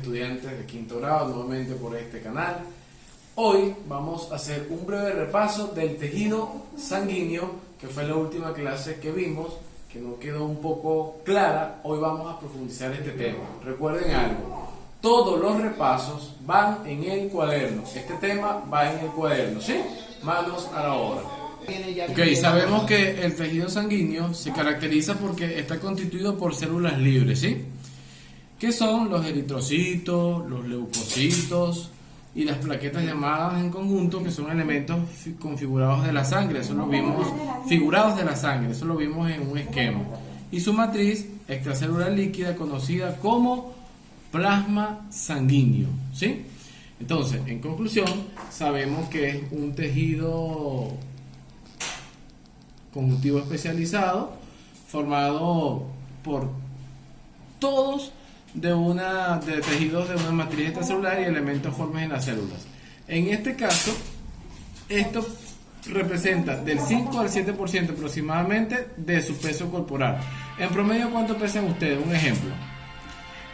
estudiantes de quinto grado nuevamente por este canal. Hoy vamos a hacer un breve repaso del tejido sanguíneo, que fue la última clase que vimos, que no quedó un poco clara. Hoy vamos a profundizar este tema. Recuerden algo, todos los repasos van en el cuaderno. Este tema va en el cuaderno, ¿sí? Manos a la obra. Ok, sabemos que el tejido sanguíneo se caracteriza porque está constituido por células libres, ¿sí? Que son los eritrocitos, los leucocitos y las plaquetas llamadas en conjunto, que son elementos configurados de la sangre. Eso lo vimos, figurados de la sangre, eso lo vimos en un esquema. Y su matriz extracelular líquida conocida como plasma sanguíneo, ¿sí? Entonces, en conclusión, sabemos que es un tejido conjuntivo especializado formado por todos de tejidos de una matriz extracelular y elementos formes en las células. En este caso, esto representa del 5 al 7% aproximadamente de su peso corporal. En promedio, ¿cuánto pesan ustedes? Un ejemplo: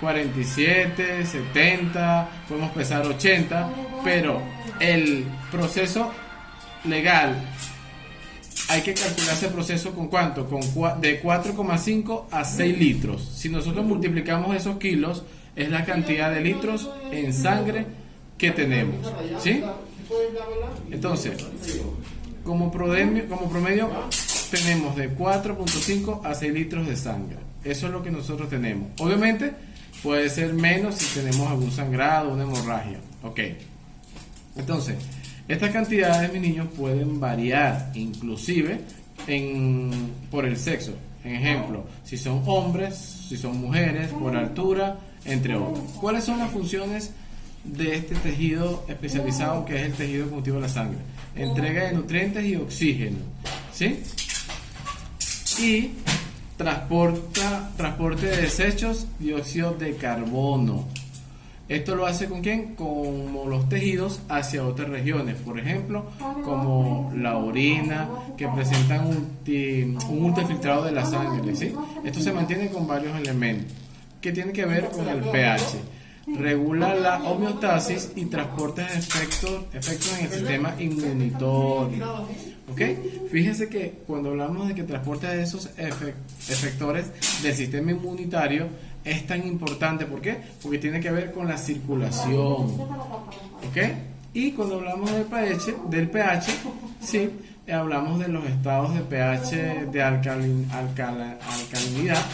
47, 70, podemos pesar 80, pero el proceso legal hay que calcular ese proceso con ¿cuánto? De 4,5 a 6 litros. Si nosotros multiplicamos esos kilos, es la cantidad de litros en sangre que tenemos, ¿sí? Entonces, como promedio tenemos de 4,5 a 6 litros de sangre. Eso es lo que nosotros tenemos. Obviamente puede ser menos si tenemos algún sangrado, una hemorragia. Ok. Entonces, estas cantidades, mis niños, pueden variar inclusive por el sexo. En ejemplo, si son hombres, si son mujeres, por altura, entre otros. ¿Cuáles son las funciones de este tejido especializado que es el tejido conjuntivo de la sangre? Entrega de nutrientes y oxígeno, ¿sí? Y transporte de desechos, dióxido de carbono. Esto lo hace ¿con quién? Como los tejidos hacia otras regiones, por ejemplo, como la orina, que presentan un ultrafiltrado de la sangre, ¿sí? Esto se mantiene con varios elementos que tienen que ver con el pH. Regula la homeostasis y transporta efectos en el sistema inmunitario. ¿Ok? Fíjense que cuando hablamos de que transporta esos efectores del sistema inmunitario, es tan importante. ¿Por qué? Porque tiene que ver con la circulación. ¿Ok? Y cuando hablamos del pH, sí, hablamos de los estados de pH de alcalinidad.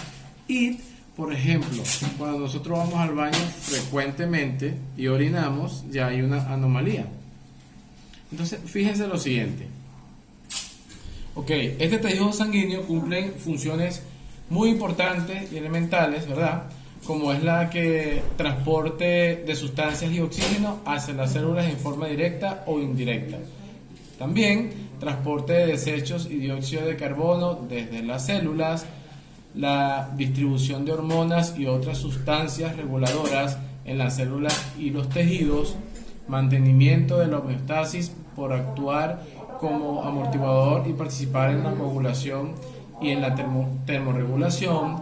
Y, por ejemplo, cuando nosotros vamos al baño frecuentemente y orinamos, ya hay una anomalía. Entonces, fíjense lo siguiente. Ok, este tejido sanguíneo cumple funciones muy importantes y elementales, ¿verdad? Como es la que transporte de sustancias y oxígeno hacia las células en forma directa o indirecta. También transporte de desechos y dióxido de carbono desde las células, la distribución de hormonas y otras sustancias reguladoras en las células y los tejidos, mantenimiento de la homeostasis por actuar como amortiguador y participar en la coagulación y en la termorregulación,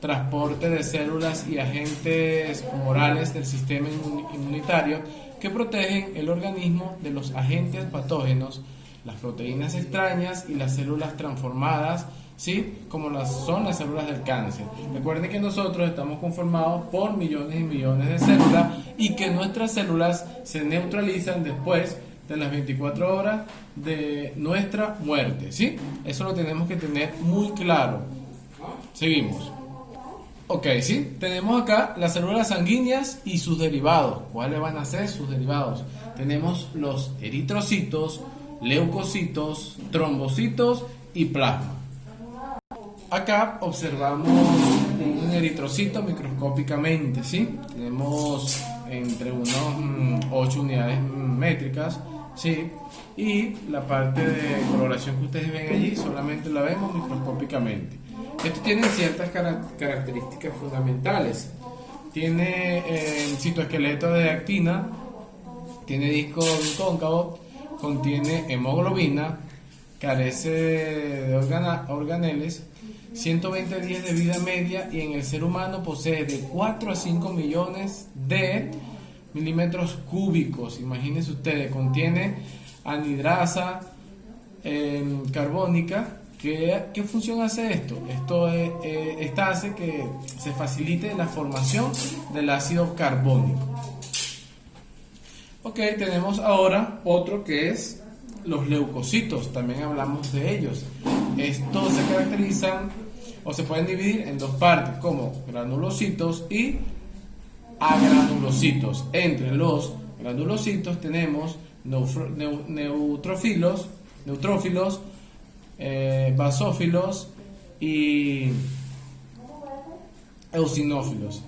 transporte de células y agentes humorales del sistema inmunitario que protegen el organismo de los agentes patógenos, las proteínas extrañas y las células transformadas, ¿sí? Como son las células del cáncer. Recuerden que nosotros estamos conformados por millones y millones de células y que nuestras células se neutralizan después de las 24 horas de nuestra muerte, ¿sí? Eso lo tenemos que tener muy claro. Seguimos. Ok, ¿sí? Tenemos acá las células sanguíneas y sus derivados. ¿Cuáles van a ser sus derivados? Tenemos los eritrocitos, leucocitos, trombocitos y plasma. Acá observamos un eritrocito microscópicamente, ¿sí? Tenemos entre unos 8 unidades métricas, ¿sí? Y la parte de coloración que ustedes ven allí solamente la vemos microscópicamente. Esto tiene ciertas características fundamentales. Tiene citoesqueleto de actina, tiene disco cóncavo, contiene hemoglobina, carece de organeles, 120 días de vida media y en el ser humano posee de 4 a 5 millones de milímetros cúbicos. Imagínense ustedes, contiene anhidrasa carbónica. ¿Qué función hace esto? Esta hace que se facilite la formación del ácido carbónico. Ok, tenemos ahora otro que es los leucocitos. También hablamos de ellos. Estos se caracterizan o se pueden dividir en dos partes, como granulocitos y agranulocitos. Entre los granulocitos tenemos neutrófilos, basófilos y eosinófilos.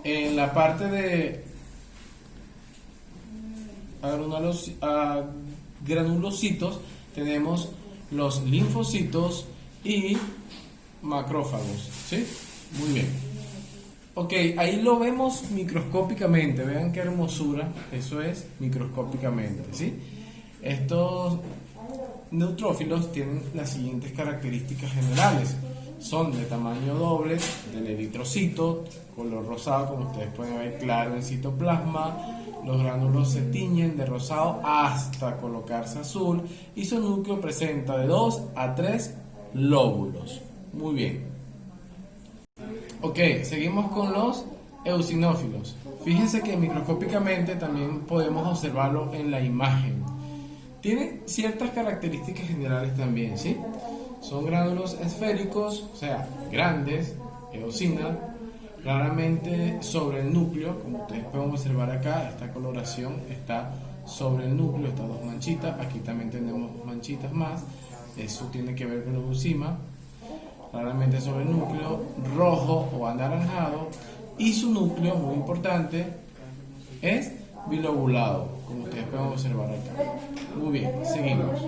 En la parte de granulocitos tenemos los linfocitos y macrófagos, ¿sí? Muy bien. Ok, ahí lo vemos microscópicamente. Vean qué hermosura. Eso es microscópicamente, ¿sí? Estos neutrófilos tienen las siguientes características generales. Son de tamaño doble del eritrocito, color rosado, como ustedes pueden ver claro en citoplasma. Los gránulos se tiñen de rosado hasta colocarse azul y su núcleo presenta de 2 a 3 lóbulos. Muy bien. Ok, seguimos con los eosinófilos. Fíjense que microscópicamente también podemos observarlo en la imagen. Tiene ciertas características generales también, ¿sí? Son gránulos esféricos, o sea, grandes, eosina, raramente sobre el núcleo, como ustedes pueden observar acá, esta coloración está sobre el núcleo, estas dos manchitas, aquí también tenemos manchitas más, eso tiene que ver con la encima, raramente sobre el núcleo, rojo o anaranjado, y su núcleo, muy importante, es bilobulado, como ustedes pueden observar acá. Muy bien, seguimos.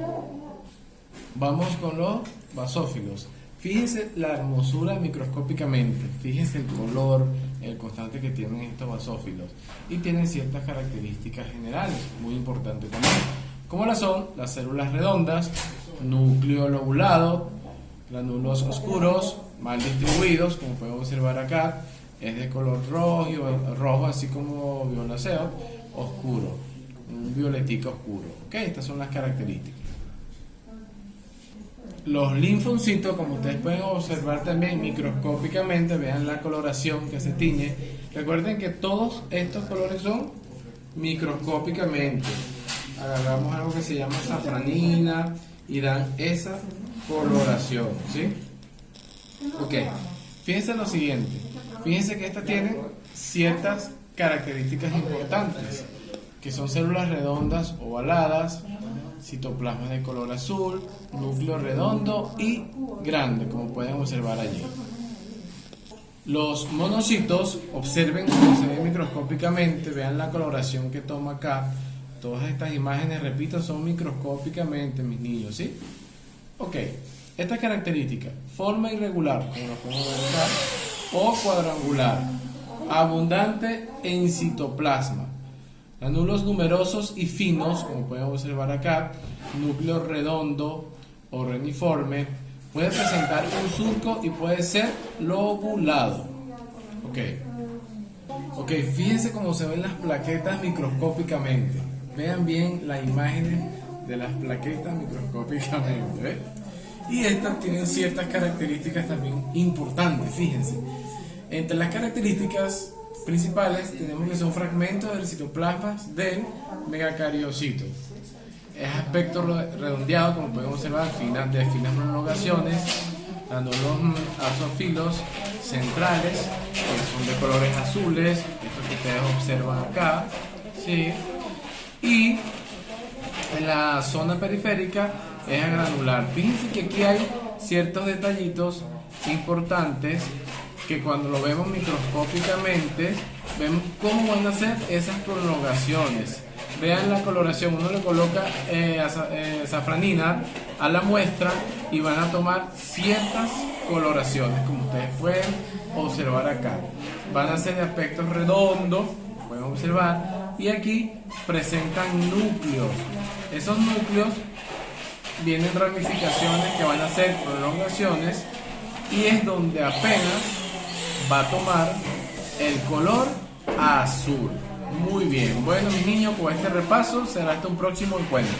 Vamos con los basófilos. Fíjense la hermosura microscópicamente, fíjense el color, el constante que tienen estos basófilos y tienen ciertas características generales, muy importantes también, como son las células redondas, núcleo lobulado, gránulos oscuros, mal distribuidos, como pueden observar acá, es de color rojo así como violáceo, oscuro, un violetica oscuro. Ok, estas son las características. Los linfocitos, como ustedes pueden observar también microscópicamente, vean la coloración que se tiñe. Recuerden que todos estos colores son microscópicamente. Agarramos algo que se llama safranina y dan esa coloración, ¿sí? Ok, fíjense lo siguiente. Fíjense que estas tienen ciertas características importantes, que son células redondas ovaladas, citoplasma de color azul, núcleo redondo y grande, como pueden observar allí. Los monocitos, observen cómo se ve microscópicamente, vean la coloración que toma acá. Todas estas imágenes, repito, son microscópicamente, mis niños, ¿sí? Ok, esta característica, forma irregular, como lo podemos ver acá, o cuadrangular, abundante en citoplasma, gránulos numerosos y finos, como pueden observar acá, núcleo redondo o reniforme, puede presentar un surco y puede ser lobulado. Ok, fíjense cómo se ven las plaquetas microscópicamente. Vean bien la imagen de las plaquetas microscópicamente, ¿ves? Y estas tienen ciertas características también importantes, fíjense. Entre las características principales tenemos que son fragmentos del citoplasma del megacariocito. Es aspecto redondeado, como pueden observar, de finas prolongaciones, dando los azófilos centrales, que son de colores azules, estos que ustedes observan acá, ¿sí? Y en la zona periférica es agranular. Fíjense que aquí hay ciertos detallitos importantes que cuando lo vemos microscópicamente vemos cómo van a ser esas prolongaciones. Vean la coloración, uno le coloca safranina a la muestra y van a tomar ciertas coloraciones, como ustedes pueden observar acá. Van a ser de aspecto redondo, pueden observar, y aquí presentan núcleos. Esos núcleos vienen ramificaciones que van a ser prolongaciones y es donde apenas va a tomar el color azul. Muy bien, bueno mis niños, con este repaso será hasta un próximo encuentro.